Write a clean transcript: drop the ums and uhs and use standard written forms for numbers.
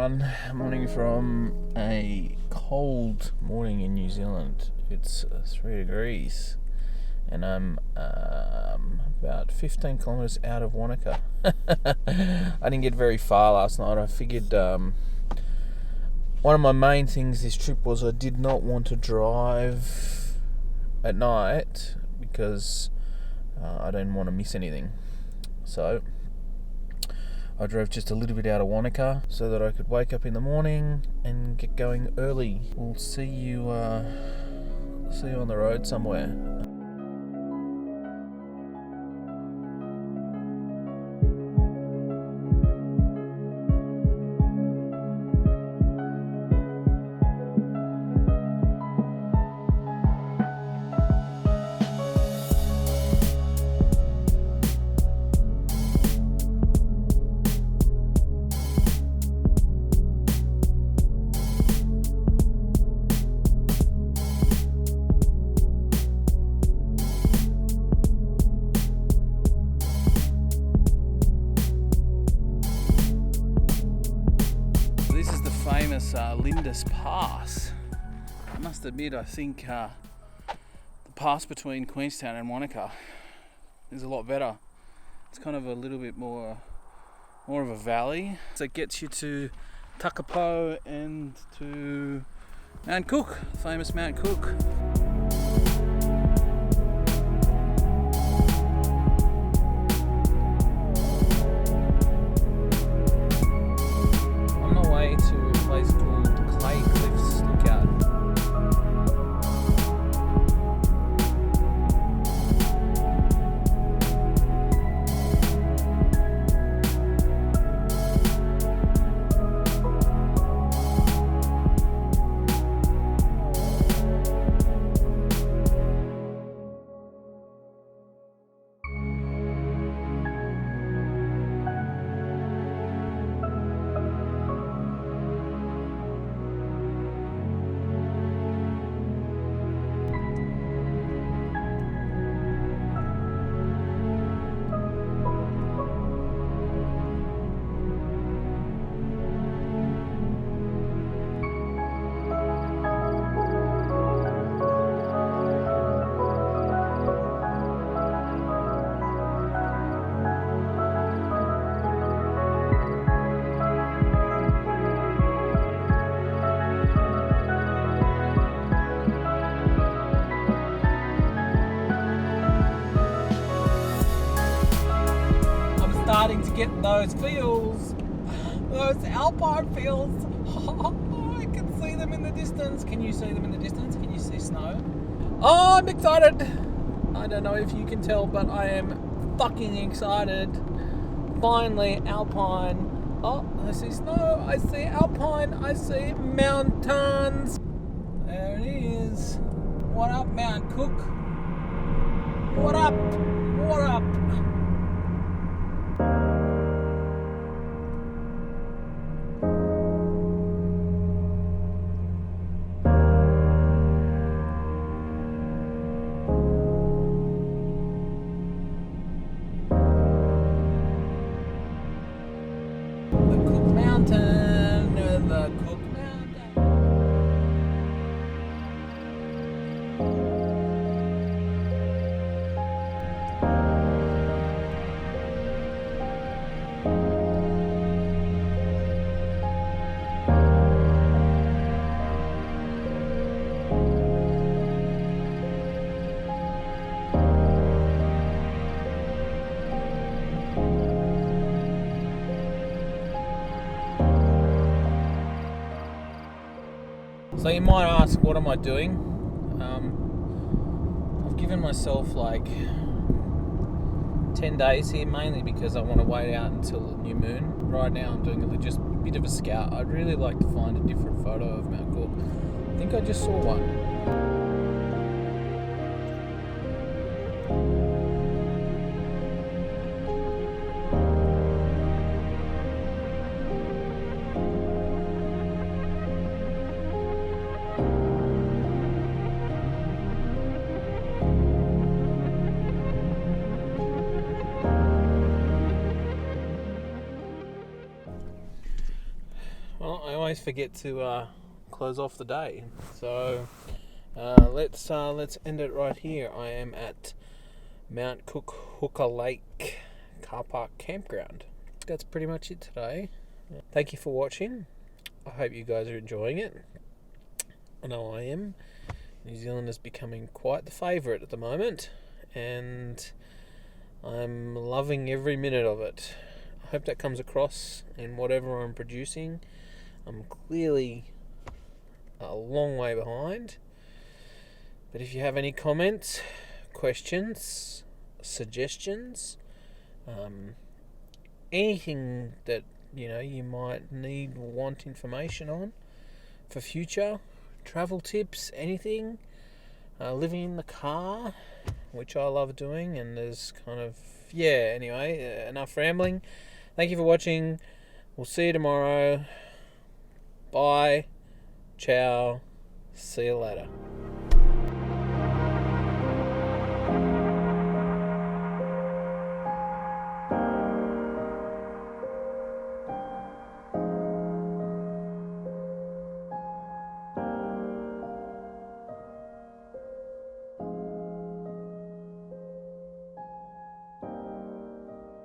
everyone. Morning from a cold morning in New Zealand. It's 3 degrees and I'm about 15 kilometres out of Wanaka. I didn't get very far last night. I figured one of my main things this trip was I did not want to drive at night because I didn't want to miss anything. So I drove just a little bit out of Wanaka so that I could wake up in the morning and get going early. We'll see you on the road somewhere. Famous Lindis Pass. I must admit, I think the pass between Queenstown and Wanaka is a lot better. It's kind of a little bit more of a valley, so it gets you to Tekapo and to Mount Cook, famous Mount Cook. To a place called Clay Cliffs Lookout. Starting to get those feels, those alpine feels. I can see them in the distance. Can you see them in the distance? Can you see snow? Oh, I'm excited. I don't know if you can tell, but I am fucking excited. Finally, alpine. Oh, I see snow. I see alpine. I see mountains. There it is. What up, Mount Cook? What up? What up? So you might ask, what am I doing? I've given myself like 10 days here, mainly because I want to wait out until new moon. Right now I'm doing just a bit of a scout. I'd really like to find a different photo of Mount Cook. I think I just saw one. always forget to close off the day. So let's end it right here. I am at Mount Hooker Lake car park campground. That's pretty much it today. Thank you for watching. I hope you guys are enjoying it. I know I am. New Zealand is becoming quite the favourite at the moment, and I'm loving every minute of it. I hope that comes across in whatever I'm producing. I'm clearly a long way behind, but if you have any comments, questions, suggestions, anything that you might need or want information on for future travel tips, anything, living in the car, which I love doing, and there's anyway, enough rambling. Thank you for watching. We'll see you tomorrow. Bye. Ciao. See you later.